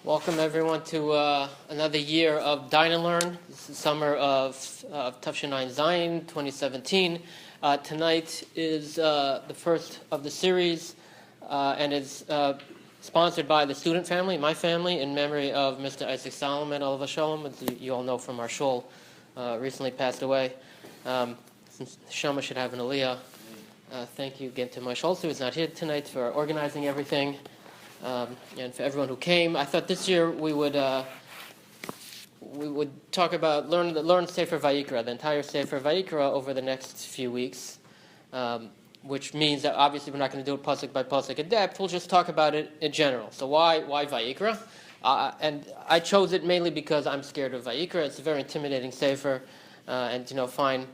Welcome everyone to another year of Dine Learn. This is summer of Tafshin Zayin 2017. Tonight is the first of the series, and it's sponsored by the student family, my family, in memory of Mr. Isaac Solomon, Olav Shalom, as you all know from our shul, recently passed away. Since Shama should have an aliyah. Thank you again to my shul, who is not here tonight, for organizing everything. And for everyone who came. I thought this year we would talk about learn Sefer Vayikra, the entire Sefer Vayikra, over the next few weeks, which means that obviously we're not going to do it pasuk by pasuk in depth. We'll just talk about it in general. So why Vayikra? And I chose it mainly because I'm scared of Vayikra. It's a very intimidating Sefer, and fine.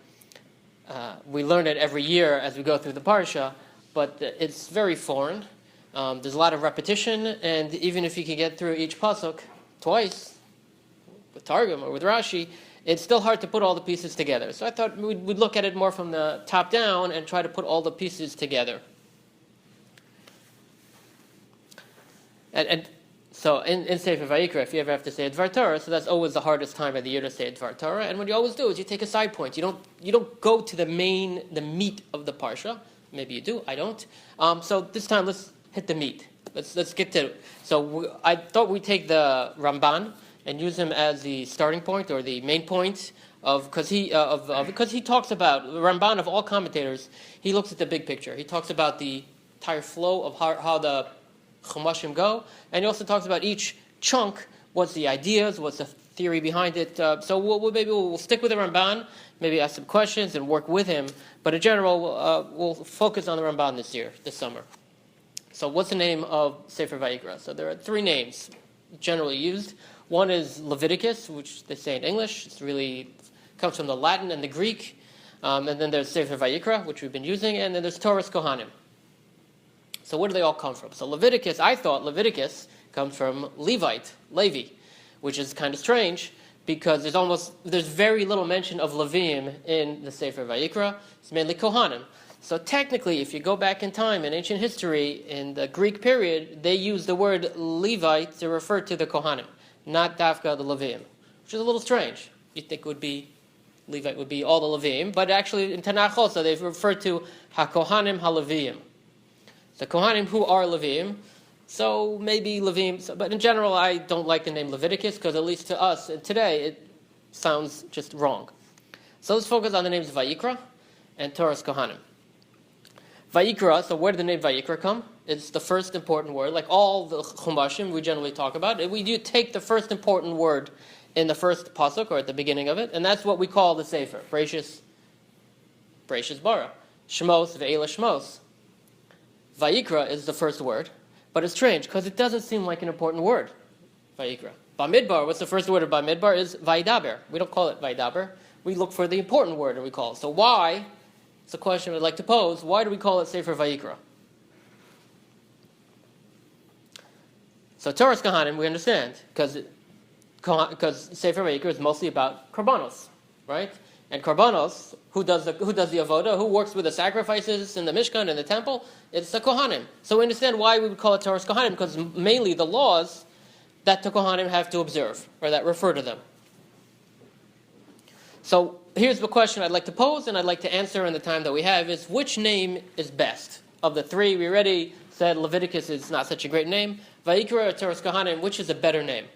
We learn it every year as we go through the parsha, but it's very foreign. There's a lot of repetition, and even if you can get through each pasuk twice, with Targum or with Rashi, it's still hard to put all the pieces together. So I thought we'd look at it more from the top down and try to put all the pieces together. And so in Sefer Vayikra, if you ever have to say a Dvar Torah, so that's always the hardest time of the year to say a Dvar Torah. And what you always do is you take a side point. You don't go to the meat of the parsha. Maybe you do. I don't. So this time let's hit the meat. Let's get to it. So I thought we'd take the Ramban and use him as the starting point or the main point because he talks about the Ramban of all commentators. He looks at the big picture. He talks about the entire flow of how the Chumashim go, and he also talks about each chunk. What's the ideas? What's the theory behind it? So we'll stick with the Ramban. Maybe ask some questions and work with him. But in general, we'll focus on the Ramban this summer. So what's the name of Sefer Vayikra? So there are three names generally used. One is Leviticus, which they say in English. It really comes from the Latin and the Greek. And then there's Sefer Vayikra, which we've been using. And then there's Torah's Kohanim. So where do they all come from? So Leviticus, I thought Leviticus comes from Levite, Levi, which is kind of strange because there's very little mention of Levim in the Sefer Vayikra. It's mainly Kohanim. So technically, if you go back in time in ancient history, in the Greek period, they used the word Levite to refer to the Kohanim, not Dafka the Levim, which is a little strange. You'd think Levite would be all the Levim, but actually in Tanakh also they've referred to HaKohanim HaLevim. The Kohanim who are Levim, so maybe Levim, but in general I don't like the name Leviticus because at least to us today it sounds just wrong. So let's focus on the names Vayikra and Torah's Kohanim. Vayikra, so where did the name Vayikra come? It's the first important word. Like all the Chumashim we generally talk about, we do take the first important word in the first pasuk or at the beginning of it, and that's what we call the Sefer. Breishis bara. Shmos ve'ela Shmos. Vayikra is the first word, but it's strange because it doesn't seem like an important word. Vayikra. Bamidbar, what's the first word of Bamidbar is Vayidaber. We don't call it Vayidaber. We look for the important word and we call it. So why? It's a question I'd like to pose. Why do we call it Sefer Vayikra? So Torah's Kohanim, we understand, because Sefer Vayikra is mostly about Karbanos, right? And Karbanos, who does the avoda, who works with the sacrifices in the Mishkan and the temple? It's the Kohanim. So we understand why we would call it Torah's Kohanim, because mainly the laws that the Kohanim have to observe, or that refer to them. So here's the question I'd like to pose, and I'd like to answer in the time that we have, is which name is best? Of the three, we already said Leviticus is not such a great name. Vayikra or Torah's Kohanim, which is a better name?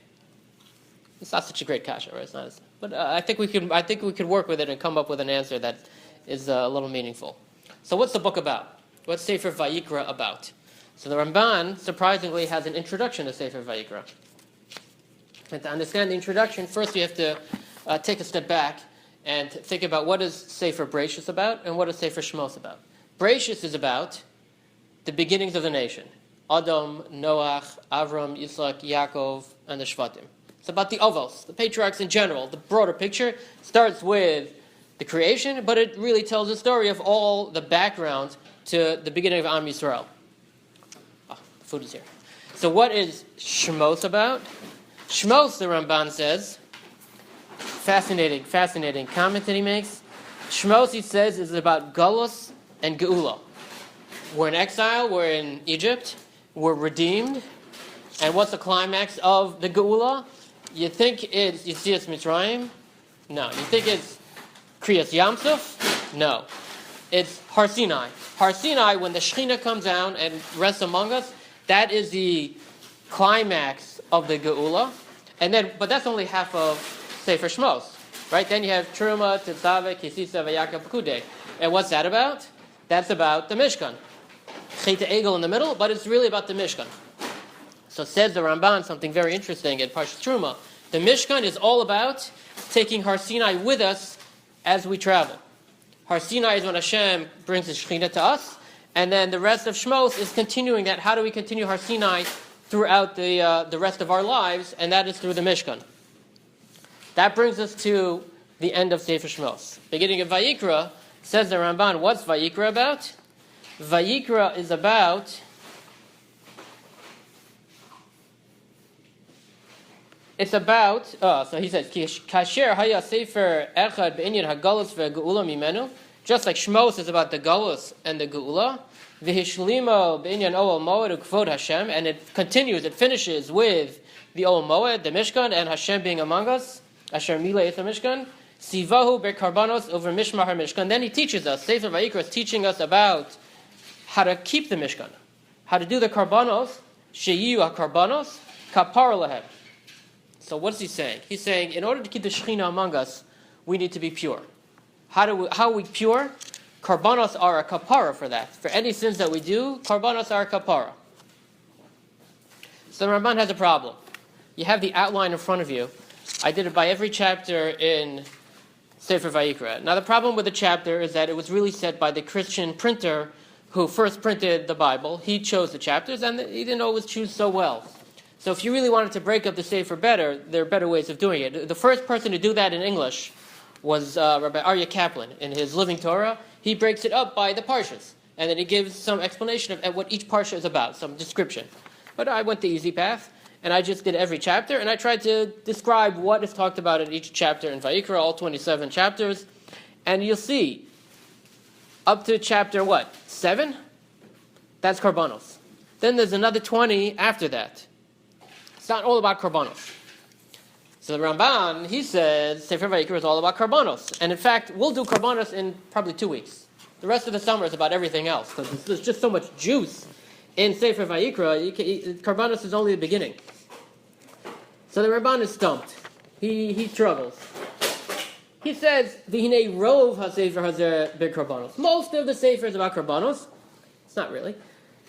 It's not such a great kasha, right? It's not. But I think we could work with it and come up with an answer that is a little meaningful. So what's the book about? What's Sefer Vayikra about? So the Ramban, surprisingly, has an introduction to Sefer Vayikra. And to understand the introduction, first you have to take a step back and think about what is Sefer Breishis about and what is Sefer Shmos about. Breishis is about the beginnings of the nation. Adam, Noach, Avram, Yitzhak, Yaakov, and the Shvatim. It's about the Avos, the patriarchs in general. The broader picture starts with the creation, but it really tells the story of all the background to the beginning of Am Yisrael. The food is here. So what is Shmos about? Shmos, the Ramban says, fascinating comment that he makes. Shmos, he says, is about Galus and Geula. We're in exile, we're in Egypt, we're redeemed, And what's the climax of the Geula? You think it's Yetzias Mitzrayim? No. You think it's Kriyas Yamsuf? No. It's Har Sinai. Har Sinai, when the Shekhinah comes down and rests among us, that is the climax of the Geula. And then, but that's only half of Sefer Shmos, right? Then you have Truma, Tetzaveh, Kisisa, Vayikra, Pekudei. And what's that about? That's about the Mishkan. Chet Egel in the middle, but it's really about the Mishkan. So says the Ramban something very interesting in Parshas Truma. The Mishkan is all about taking Har Sinai with us as we travel. Har Sinai is when Hashem brings His Shekhinah to us, and then the rest of Shmos is continuing that. How do we continue Har Sinai throughout the rest of our lives? And that is through the Mishkan. That brings us to the end of Sefer Shmos. Beginning of Vayikra, says the Ramban, what's Vayikra about? Vayikra is about... It's about, so he says, Kasher haya sefer echad be'inyan hagalus ve'geula mimenu. Just like Shmos is about the galus and the geula, v'hishlimo be'inyan ol moed ukvod Hashem, and it continues, it finishes with the ol moed, the Mishkan, and Hashem being among us. Asher milei et Mishkan. Sivahu be'karbanos over mishmar Mishkan. Then he teaches us. Sefer Vayikra is teaching us about how to keep the Mishkan, how to do the karbanos. Sheyu ha-karbanos kapar lahem. So what's he saying? He's saying, in order to keep the Shekhinah among us, we need to be pure. How are we pure? Karbanos are a kapara for that. For any sins that we do, karbanos are a kapara. So the Ramban has a problem. You have the outline in front of you. I did it by every chapter in Sefer Vayikra. Now the problem with the chapter is that it was really set by the Christian printer who first printed the Bible. He chose the chapters, and he didn't always choose so well. So if you really wanted to break up the Sefer better, there are better ways of doing it. The first person to do that in English was Rabbi Aryeh Kaplan. In his Living Torah, he breaks it up by the parshas. And then he gives some explanation of what each parsha is about, some description. But I went the easy path, and I just did every chapter, and I tried to describe what is talked about in each chapter in Vayikra, all 27 chapters. And you'll see, up to chapter 7? That's Karbanos. Then there's another 20 after that. It's not all about Karbanos. So the Ramban, he says, Sefer Vayikra is all about Karbanos. And in fact, we'll do Karbanos in probably 2 weeks. The rest of the summer is about everything else, because there's just so much juice in Sefer Vayikra. Karbanos is only the beginning. So the Ramban is stumped. He struggles. He says, V'hinei rov ha-sefer hazeh b'karbanos. Most of the Sefer is about Karbanos. It's not really.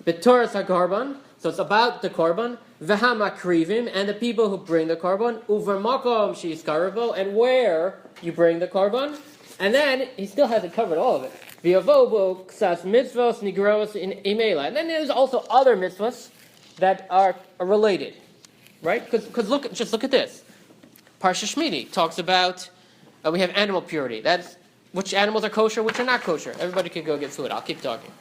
B'toras ha-karban. So it's about the korban, v'hamakrivim, and the people who bring the korban, uvermakom she'izkaravo, and where you bring the korban. And then he still hasn't covered all of it. V'yavobo ksas mitzvos nigros in imela. And then there's also other mitzvos that are related, right? Because look at this. Parsha Shmini talks about we have animal purity. That's which animals are kosher, which are not kosher. Everybody can go get food. I'll keep talking.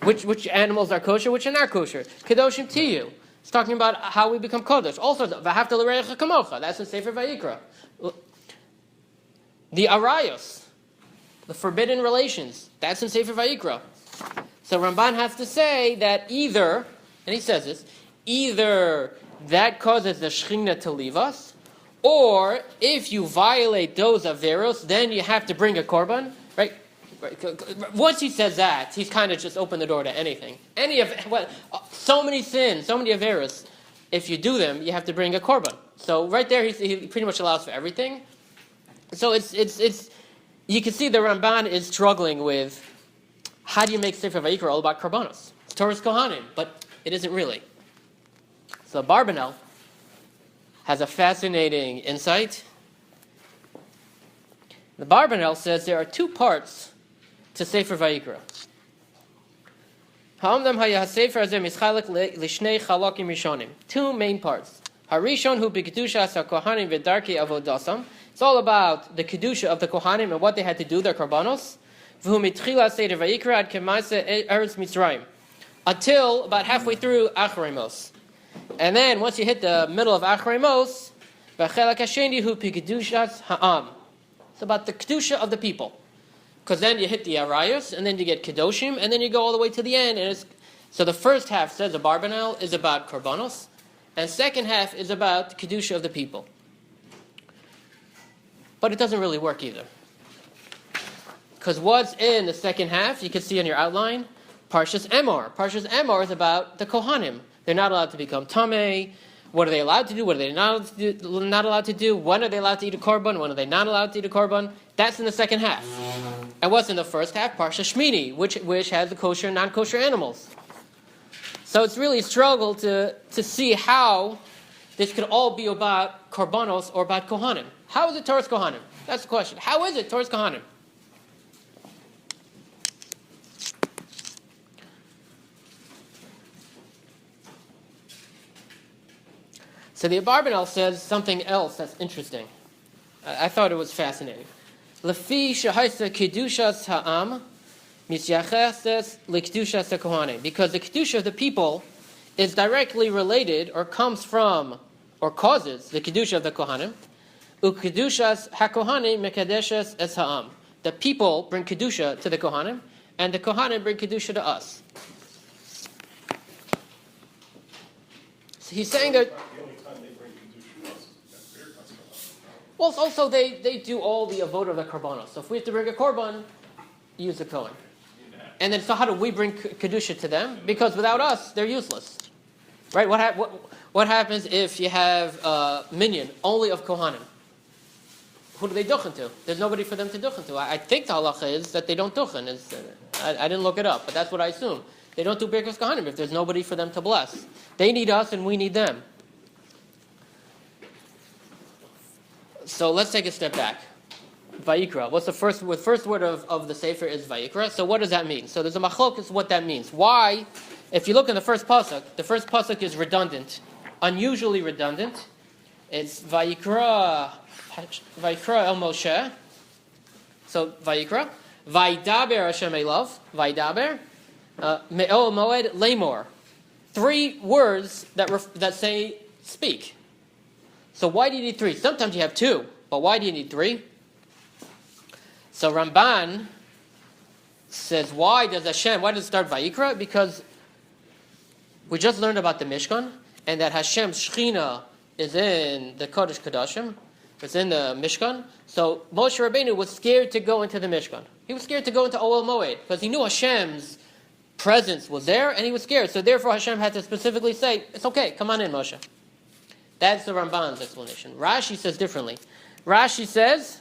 Which animals are kosher, which are not kosher. Kedoshim tiyu. It's talking about how we become kodesh. Also, v'hafta l'reicha kamocha. That's in Sefer Vayikra. The arayos, the forbidden relations. That's in Sefer Vayikra. So Ramban has to say that either, and he says this, either that causes the Shekhinah to leave us, or if you violate those averos, then you have to bring a korban, right? Once he says that, he's kind of just opened the door to anything. So many sins, so many averos. If you do them, you have to bring a korban. So right there, he pretty much allows for everything. So it's you can see the Ramban is struggling with how do you make Sefer Vayikra all about karbanos? It's Torah's Kohanim, but it isn't really. So Barbanel has a fascinating insight. The Barbanel says there are 2 parts to Sefer Vayikra. Two main parts. Harishon hu b'kedusha kohanim v'darki avodasam. It's all about the kedusha of the kohanim and what they had to do, their karbanos. V'hu mitchila seder Vayikra ad kemaisa eretz Mitzrayim, until about halfway through Acharei Mos. And then once you hit the middle of Acharei Mos, v'chelak hasheni hu b'kedushas ha'am. It's about the kedusha of the people. Because then you hit the arayos, and then you get kedoshim, and then you go all the way to the end. So the first half, says the Barbanel, is about karbanos, and second half is about the kedusha of the people. But it doesn't really work either. Because what's in the second half, you can see in your outline, Parshas Emor. Parshas Emor is about the Kohanim. They're not allowed to become Tameh. What are they allowed to do? What are they not allowed to do? When are they allowed to eat a korban? When are they not allowed to eat a korban? That's in the second half. And what's in the first half? Parshas Shmini, which has the kosher and non-kosher animals. So it's really a struggle to see how this could all be about korbanos or about Kohanim. How is it Torah's Kohanim? That's the question. How is it Torah's Kohanim? So the Abarbanel says something else that's interesting. I thought it was fascinating. Lefi shehaisa kedushas ha'am misyacheses lekedushas hakohanim. Because the kedusha of the people is directly related or comes from or causes the kedusha of the kohanim. Ukedushas hakohanim mekadeshes es ha'am. The people bring kedusha to the kohanim, and the kohanim bring kedusha to us. So he's saying that. Well, also they do all the avodah of the korbanos. So if we have to bring a korban, use the kohen. And then so how do we bring kedusha to them? Because without us, they're useless, right? What happens if you have a minyan only of kohanim? Who do they duchen to? There's nobody for them to duchen to. I think the halacha is that they don't duchen. I didn't look it up, but that's what I assume. They don't do birkas kohanim if there's nobody for them to bless. They need us and we need them. So let's take a step back. Vayikra. What's the first word of the Sefer is Vayikra. So what does that mean? So there's a machlokes what that means. Why? If you look in the first pasuk is redundant, unusually redundant. It's Vayikra El Moshe. So Vayikra. Vaydaber Hashem Elav. Vaydaber. Me'ol Moed Lemor. 3 words that say speak. So why do you need 3? Sometimes you have 2, but why do you need 3? So Ramban says, why does it start Vayikra? Because we just learned about the Mishkan, and that Hashem's Shechina is in the Kodesh Kodashim, it's in the Mishkan. So Moshe Rabbeinu was scared to go into the Mishkan. He was scared to go into Ohel Moed, because he knew Hashem's presence was there, and he was scared. So therefore Hashem had to specifically say, it's okay, come on in, Moshe. That's the Ramban's explanation. Rashi says differently. Rashi says,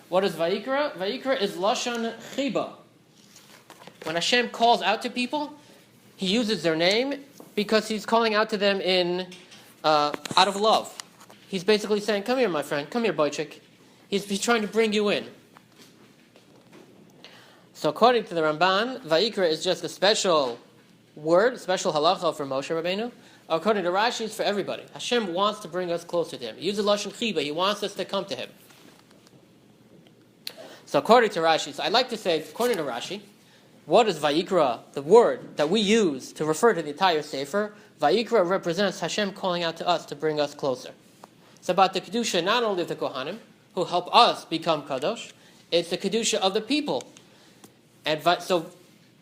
what is Vayikra? Vayikra is Lashon Chiba. When Hashem calls out to people, He uses their name because He's calling out to them out of love. He's basically saying, come here, my friend. Come here, Boychik. He's trying to bring you in. So according to the Ramban, Vayikra is just a special word, special halacha for Moshe Rabbeinu. According to Rashi, it's for everybody. Hashem wants to bring us closer to Him. He uses Lashon Chiba. He wants us to come to Him. So according to Rashi, I'd like to say, according to Rashi, what is Vayikra, the word that we use to refer to the entire Sefer? Vayikra represents Hashem calling out to us to bring us closer. It's about the Kedusha not only of the Kohanim, who help us become Kadosh, it's the Kedusha of the people. And so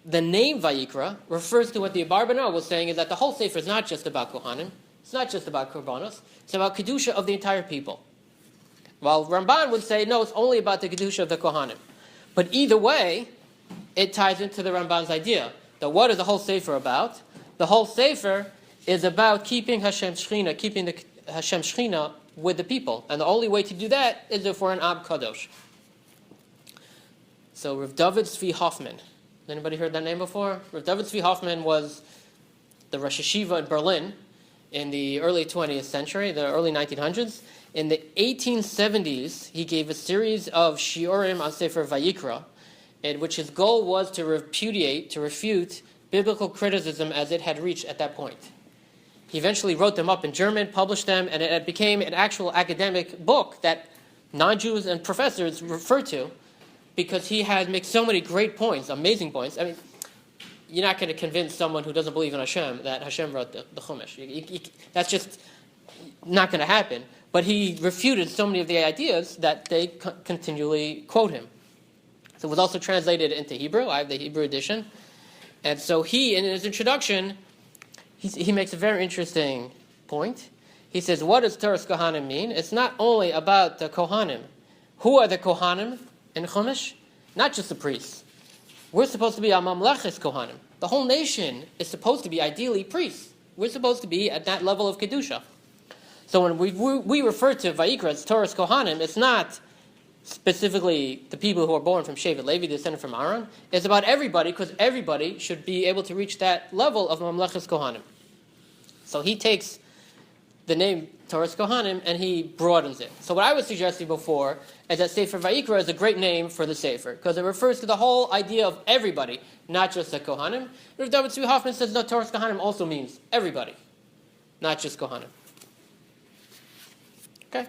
the name Vayikra refers to what the Abarbanel was saying, is that the whole Sefer is not just about Kohanim, it's not just about Korbanos, it's about Kedusha of the entire people. While Ramban would say, no, it's only about the Kedusha of the Kohanim. But either way, it ties into the Ramban's idea. That what is the whole Sefer about? The whole Sefer is about keeping Hashem's Shechina with the people. And the only way to do that is if we're an Ab Kadosh. So Rav David Zvi Hoffman. Anybody heard that name before? Rav David Zvi Hoffman was the Rosh Yeshiva in Berlin in the early 20th century, the early 1900s. In the 1870s, he gave a series of shiurim on Sefer Vayikra, in which his goal was to refute biblical criticism as it had reached at that point. He eventually wrote them up in German, published them, and it became an actual academic book that non-Jews and professors refer to, because he had made so many great points, amazing points. I mean, you're not going to convince someone who doesn't believe in Hashem that Hashem wrote the Chumash. That's just not going to happen. But he refuted so many of the ideas that they continually quote him. So it was also translated into Hebrew. I have the Hebrew edition. And so he, in his introduction, he makes a very interesting point. He says, what does Toras Kohanim mean? It's not only about the Kohanim. Who are the Kohanim in Chumash? Not just the priests. We're supposed to be a Mamleches Kohanim. The whole nation is supposed to be ideally priests. We're supposed to be at that level of Kedusha. So when we refer to Vayikra as Toras Kohanim, it's not specifically the people who are born from Shevet Levi, descended from Aaron. It's about everybody, because everybody should be able to reach that level of Mamleches Kohanim. So he takes the name Toras Kohanim and he broadens it. So what I was suggesting before is that Sefer Vayikra is a great name for the Sefer, because it refers to the whole idea of everybody, not just the Kohanim. Rav David Tzvi Hoffman says, no, Toras Kohanim also means everybody, not just Kohanim. Okay?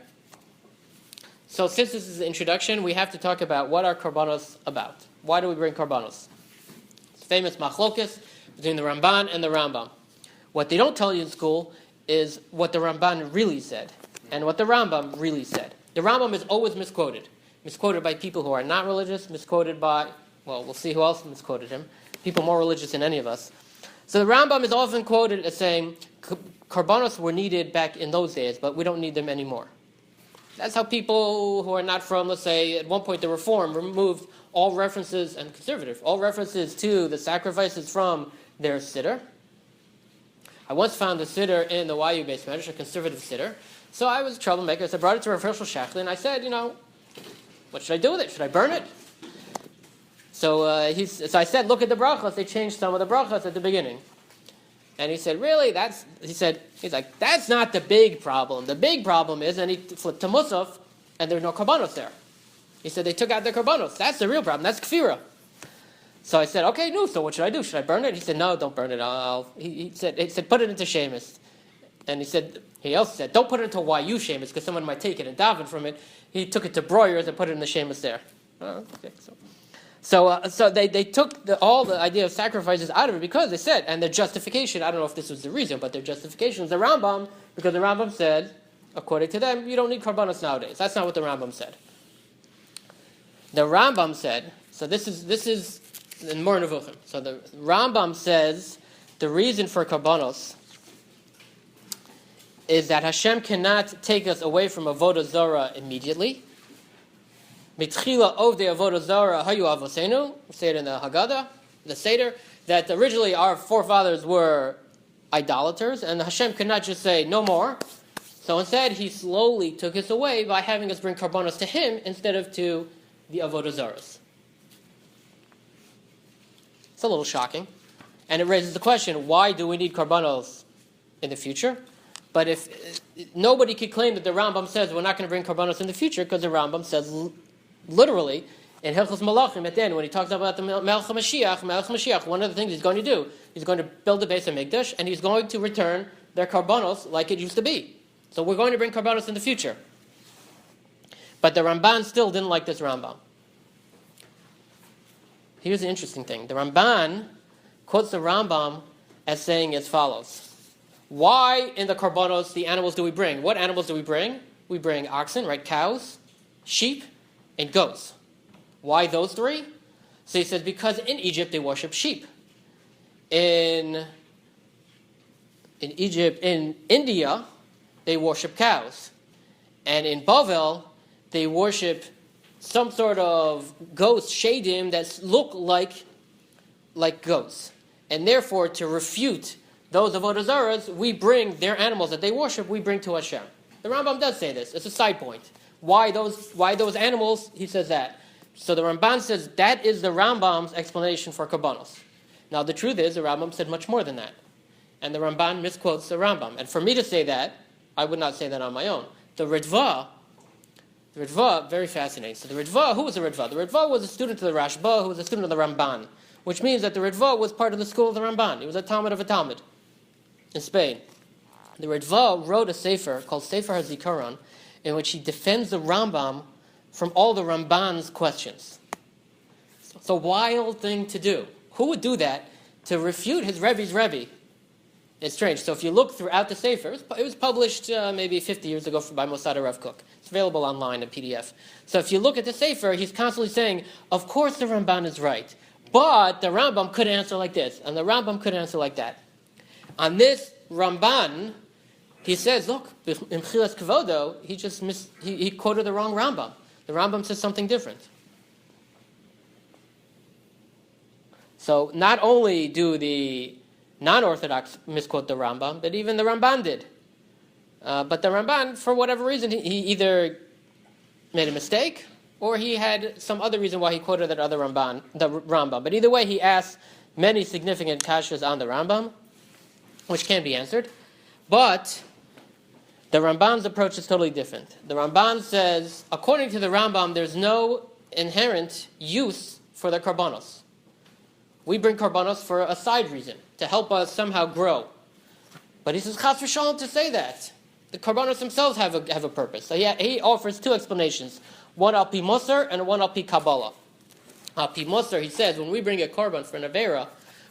So since this is the introduction, we have to talk about what are Karbanos about. Why do we bring Karbanos? It's famous machlokes between the Ramban and the Rambam. What they don't tell you in school is what the Ramban really said and what the Rambam really said. The Rambam is always misquoted. Misquoted by people who are not religious, misquoted by, well, we'll see who else misquoted him, people more religious than any of us. So the Rambam is often quoted as saying, Karbanos were needed back in those days, but we don't need them anymore. That's how people who are not from, let's say, at one point the Reform removed all references, and conservative, all references to the sacrifices from their siddur. I once found a siddur in the YU base medrash, a conservative siddur. So I was a troublemaker, so I brought it to Rav Hershel Shachlin, and I said, what should I do with it? Should I burn it? So I said, look at the brachas. They changed some of the brachas at the beginning. And he said, really? He's like, that's not the big problem. The big problem is, and he flipped to Musaf, and there are no karbanos there. He said, they took out the karbanos. That's the real problem. That's kfira. So I said, okay, no, so what should I do? Should I burn it? He said, no, don't burn it. He said, put it into shemus. And he also said, don't put it into YU shemus, because someone might take it and daven from it. He took it to broilers and put it in the shemus there. Oh, okay, So they took all the idea of sacrifices out of it because they said, and their justification, I don't know if this was the reason, but their justification was the Rambam, because the Rambam said, according to them, you don't need karbanos nowadays. That's not what the Rambam said. The Rambam said, so this is in Mor Nevuchim. So the Rambam says the reason for karbanos is that Hashem cannot take us away from avodah zarah immediately. Mitchila ovdei avodah zarah hayu avosenu. We say it in the Haggadah, the Seder, that originally our forefathers were idolaters, and Hashem could not just say no more. So instead, He slowly took us away by having us bring karbanos to Him instead of to the avodah zarahs. It's a little shocking, and it raises the question: why do we need karbanos in the future? But if nobody could claim that the Rambam says we're not going to bring karbanos in the future, because the Rambam says literally in Hilchos Malachim at the end when he talks about the Melech Mashiach, one of the things he's going to do, he's going to build the base of Mikdash, and he's going to return their karbanos like it used to be. So we're going to bring karbanos in the future. But the Ramban still didn't like this Rambam. Here's the interesting thing. The Ramban quotes the Rambam as saying as follows. Why in the karbanos the animals do we bring? What animals do we bring? We bring oxen, right? Cows, sheep, and goats. Why those three? So he says because in Egypt they worship sheep. In Egypt, in India, they worship cows. And in Bavel, they worship some sort of goats, shadim, that look like goats. And therefore, to refute those avodah zarahs, we bring their animals that they worship, we bring to Hashem. The Rambam does say this. It's a side point. Why those animals? He says that. So the Ramban says that is the Rambam's explanation for karbanos. Now the truth is the Rambam said much more than that. And the Ramban misquotes the Rambam. And for me to say that, I would not say that on my own. The Ritva, very fascinating. So the Ritva, who was the Ritva? The Ritva was a student of the Rashba, who was a student of the Ramban, which means that the Ritva was part of the school of the Ramban. He was a Talmud of a Talmud in Spain. The Ritva wrote a sefer called Sefer HaZikaron, in which he defends the Rambam from all the Ramban's questions. It's a wild thing to do. Who would do that to refute his Rebbe's Rebbe? It's strange. So if you look throughout the Sefer, it was published maybe 50 years ago by Mosada Rav Kook. It's available online in PDF. So if you look at the Sefer, he's constantly saying, of course the Ramban is right, but the Rambam could answer like this, and the Rambam could answer like that. On this, Ramban He says, look, in Khilas Kavodo, he quoted the wrong Rambam. The Rambam says something different. So not only do the non-Orthodox misquote the Rambam, but even the Ramban did. But the Ramban, for whatever reason, he either made a mistake or he had some other reason why he quoted that other Rambam. But either way, he asked many significant kashas on the Rambam, which can be answered. But the Ramban's approach is totally different. The Ramban says, according to the Rambam, there's no inherent use for the karbanos. We bring karbanos for a side reason, to help us somehow grow. But he says, chas v'shalom to say that. The karbanos themselves have a purpose. So he offers two explanations. One al pi Moser and one al pi Kabbalah. Al pi Moser, he says, when we bring a korban for an avera,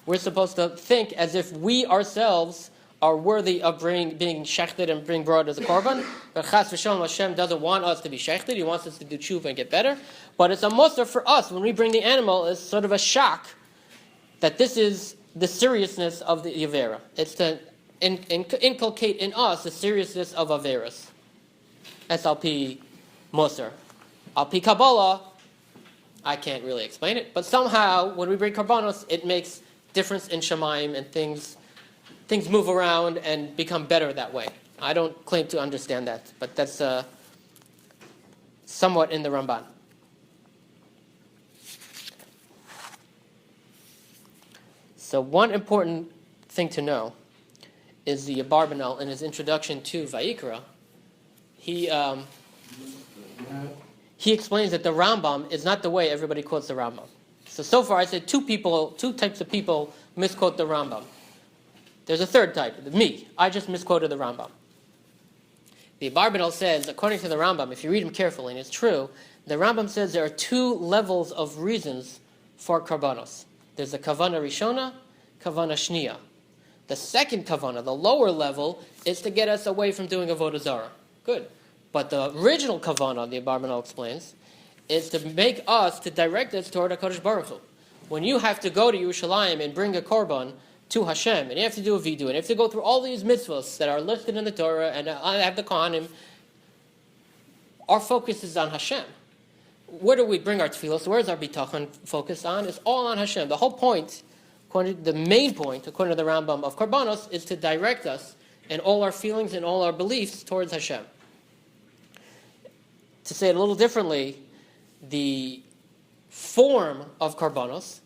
we're supposed to think as if we ourselves are worthy of being shechted and being brought as a korban. But chas v'shalom, Hashem doesn't want us to be shechted. He wants us to do tshuva and get better. But it's a Moser for us. When we bring the animal, it's sort of a shock that this is the seriousness of the avera. It's to inculcate in us the seriousness of averas. That's al pi Moser. Al pi Kabbalah, I can't really explain it, but somehow when we bring karbanos, it makes difference in Shemaim and things move around and become better that way. I don't claim to understand that, but that's somewhat in the Ramban. So one important thing to know is the Abarbanel in his introduction to Vayikra. He explains that the Rambam is not the way everybody quotes the Rambam. So far I said two types of people misquote the Rambam. There's a third type, me. I just misquoted the Rambam. The Abarbanel says, according to the Rambam, if you read him carefully, and it's true, the Rambam says there are two levels of reasons for karbanos. There's the kavana rishona, kavana shniya. The second kavana, the lower level, is to get us away from doing avodah zarah. Good. But the original kavana, the Abarbanel explains, is to make us, to direct us toward HaKadosh Baruch Hu. When you have to go to Yerushalayim and bring a korban to Hashem, and you have to do a vidu, and you have to go through all these mitzvahs that are listed in the Torah, and I have the Kohanim, our focus is on Hashem. Where do we bring our tefillah? So where's our bitachon focused on? It's all on Hashem. The whole point, the main point, according to the Rambam, of Karbanos is to direct us in all our feelings and all our beliefs towards Hashem. To say it a little differently, the form of Karbanos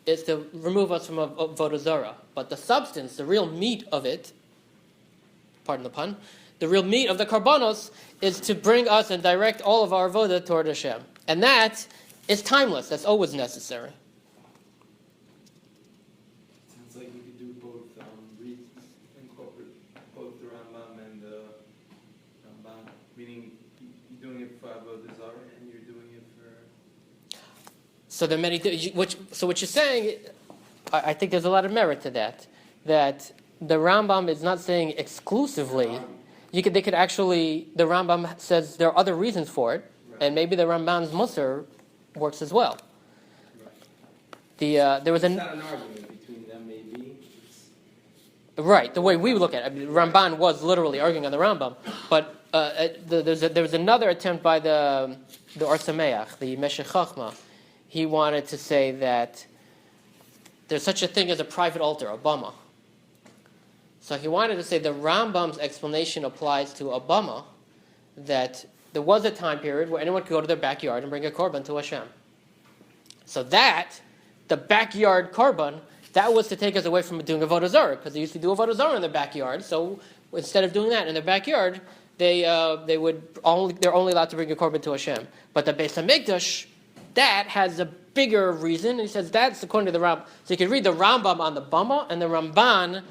is to remove us from avodah zarah, but the substance, the real meat of it, pardon the pun, the real meat of the Karbanos is to bring us and direct all of our avodah toward Hashem. And that is timeless. That's always necessary. Sounds like you could do both, incorporate both the Rambam and the Ramban, meaning you're doing it for avodah zarah and you're doing it for... So there are many. So what you're saying, I think there's a lot of merit to that. That the Rambam is not saying exclusively. They could actually. The Rambam says there are other reasons for it, right. And maybe the Ramban's Musar works as well. Right. There was it's not an argument between them, maybe. Right. The way we look at it, I mean, Ramban was literally arguing on the Rambam, but there was another attempt by the Or Sameach, the Meshech Chachma. He wanted to say that there's such a thing as a private altar, a bama. So he wanted to say the Rambam's explanation applies to a bama, that there was a time period where anyone could go to their backyard and bring a korban to Hashem. So that, the backyard korban, that was to take us away from doing avodah zarah, because they used to do avodah zarah in their backyard. So instead of doing that in their backyard, they're only allowed to bring a korban to Hashem. But the Beis Hamikdash, that has a bigger reason. And he says that's according to the Rambam. So you can read the Rambam on the Bama and the Ramban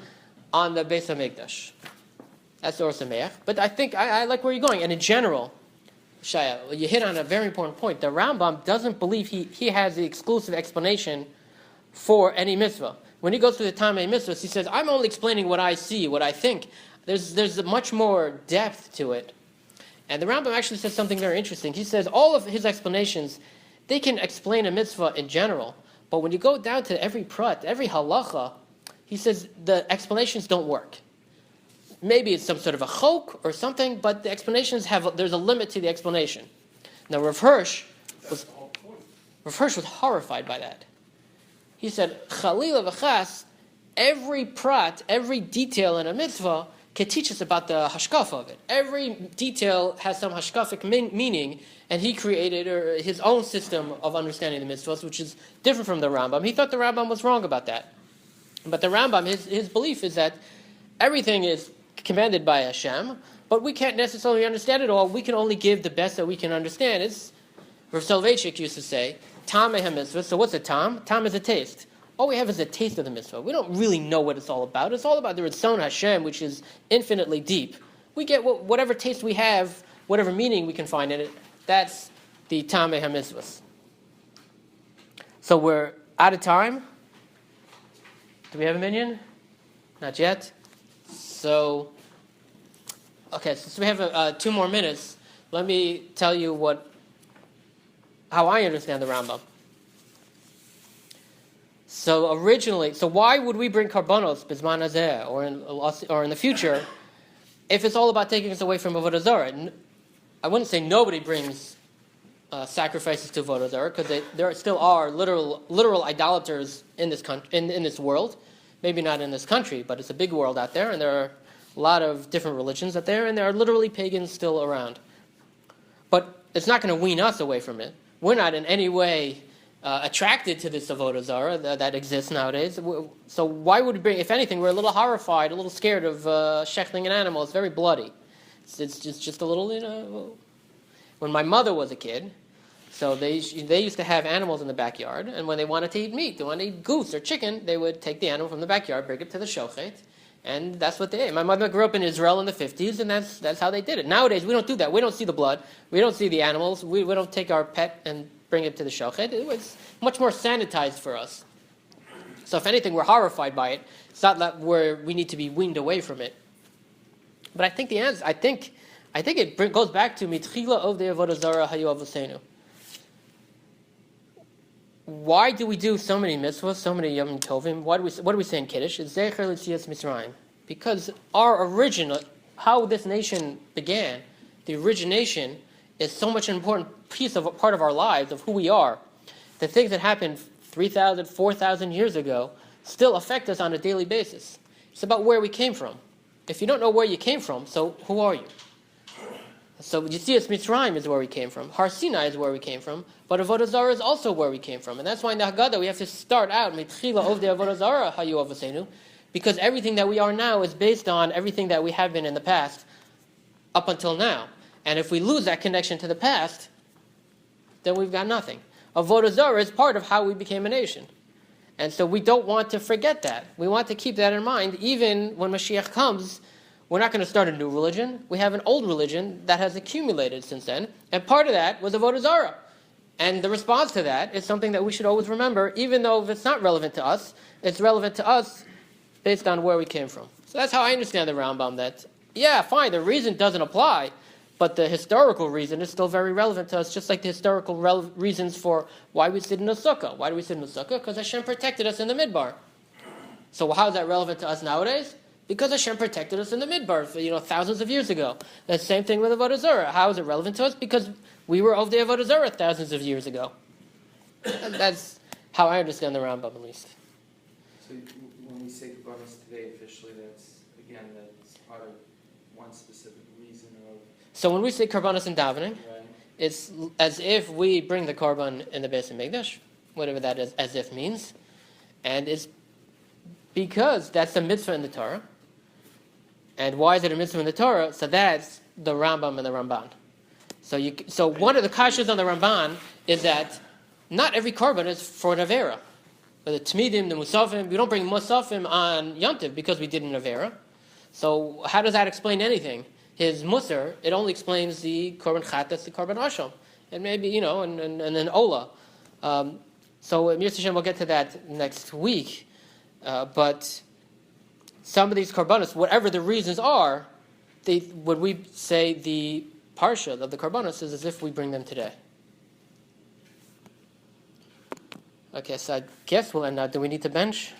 on the Beis Hamikdash. That's the Or Sameach. But I think I like where you're going. And in general, Shaya, you hit on a very important point. The Rambam doesn't believe he has the exclusive explanation for any mitzvah. When he goes through the Tamei mitzvahs, he says, I'm only explaining what I see, what I think. There's much more depth to it. And the Rambam actually says something very interesting. He says all of his explanations, they can explain a mitzvah in general, but when you go down to every prat, every halacha, he says the explanations don't work. maybe it's some sort of a chok or something, but the explanations there's a limit to the explanation. Now Rav Hirsch was horrified by that. He said, Chalila v'chas, every prat, every detail in a mitzvah can teach us about the hashkafa of it. Every detail has some hashkafic meaning, and he created his own system of understanding the mitzvahs, which is different from the Rambam. He thought the Rambam was wrong about that. But the Rambam, his belief is that everything is commanded by Hashem, but we can't necessarily understand it all. We can only give the best that we can understand. It's, Rav Soloveitchik used to say, Tam eha mitzvah. So what's a tam? Tam is a taste. All we have is a taste of the mitzvah. We don't really know what it's all about. It's all about the Ritzon Hashem, which is infinitely deep. We get whatever taste we have, whatever meaning we can find in it. That's the tam eha mitzvahs. So we're out of time. Do we have a minion? Not yet. So we have 2 more minutes. Let me tell you how I understand the Rambam. So why would we bring karbanos bisman hazeh or in the future if it's all about taking us away from avodah zarah? I wouldn't say nobody brings sacrifices to avodah zarah, because there still are literal idolaters in this in this world. Maybe not in this country, but it's a big world out there, and there are a lot of different religions out there, and there are literally pagans still around. But it's not going to wean us away from it. We're not in any way attracted to this avodah zarah that exists nowadays. So why would we bring? If anything, we're a little horrified, a little scared of shechting an animal. It's very bloody. It's just a little, When my mother was a kid, so they used to have animals in the backyard, and when they wanted to eat meat, they wanted to eat goose or chicken, they would take the animal from the backyard, bring it to the shochet, and that's what they ate. My mother grew up in Israel in the 50s, and that's how they did it. Nowadays, we don't do that. We don't see the blood. We don't see the animals. We don't take our pet and bring it to the shochet. It's much more sanitized for us. So if anything, we're horrified by it. It's not that we need to be weaned away from it. But I think the answer, I think it goes back to mitchila of the avodah zarah hayu avosenu. Why do we do so many mitzvahs, so many yom tovim? What do we say in Kiddush? It's zecher l'tzias Mitzrayim. Because our original, how this nation began, the origination is so much an important part of our lives, of who we are. The things that happened 3,000, 4,000 years ago still affect us on a daily basis. It's about where we came from. If you don't know where you came from, so who are you? So Yetzias Mitzrayim is where we came from. Har Sinai is where we came from. But Avodah Zarah is also where we came from. And that's why in the Haggadah we have to start out, Mitchila of the Avodah Zarah hayu avosenu, because everything that we are now is based on everything that we have been in the past up until now. And if we lose that connection to the past, then we've got nothing. Avodah Zarah is part of how we became a nation. And so we don't want to forget that. We want to keep that in mind. Even when Mashiach comes, we're not going to start a new religion. We have an old religion that has accumulated since then. And part of that was Avodah Zarah. And the response to that is something that we should always remember, even though if it's not relevant to us, it's relevant to us based on where we came from. So that's how I understand the Rambam, that, yeah, fine, the reason doesn't apply, but the historical reason is still very relevant to us, just like the historical reasons for why we sit in a sukkah. Why do we sit in a sukkah? Because Hashem protected us in the midbar. So how is that relevant to us nowadays? Because Hashem protected us in the midbar, thousands of years ago. The same thing with Avodah Zarah. How is it relevant to us? Because we were of the Avodah Zarah thousands of years ago. And that's how I understand the Rambam, at least. So when we say Kabbalas today, officially, that's part of one specific reason of... So when we say Karbanos and davening, Right. It's as if we bring the Karban in the Beis HaMikdash, whatever that is, as if means. And it's because that's a mitzvah in the Torah. And why is it a mitzvah in the Torah? So that's the Rambam and the Ramban. So one of the kashas on the Ramban is that not every Karban is for an Avera. But the Tmidim, the Musafim, we don't bring Musafim on Yom Tov because we did an Avera. So how does that explain anything? His Musar, it only explains the Korban Chatas, the Korban Asham. And maybe, and then Ola. So Mir Hashem, we'll get to that next week. But some of these Karbanos, whatever the reasons are, when we say the Parsha of the Karbanos is as if we bring them today. Okay, so I guess we'll end now. Do we need to bench?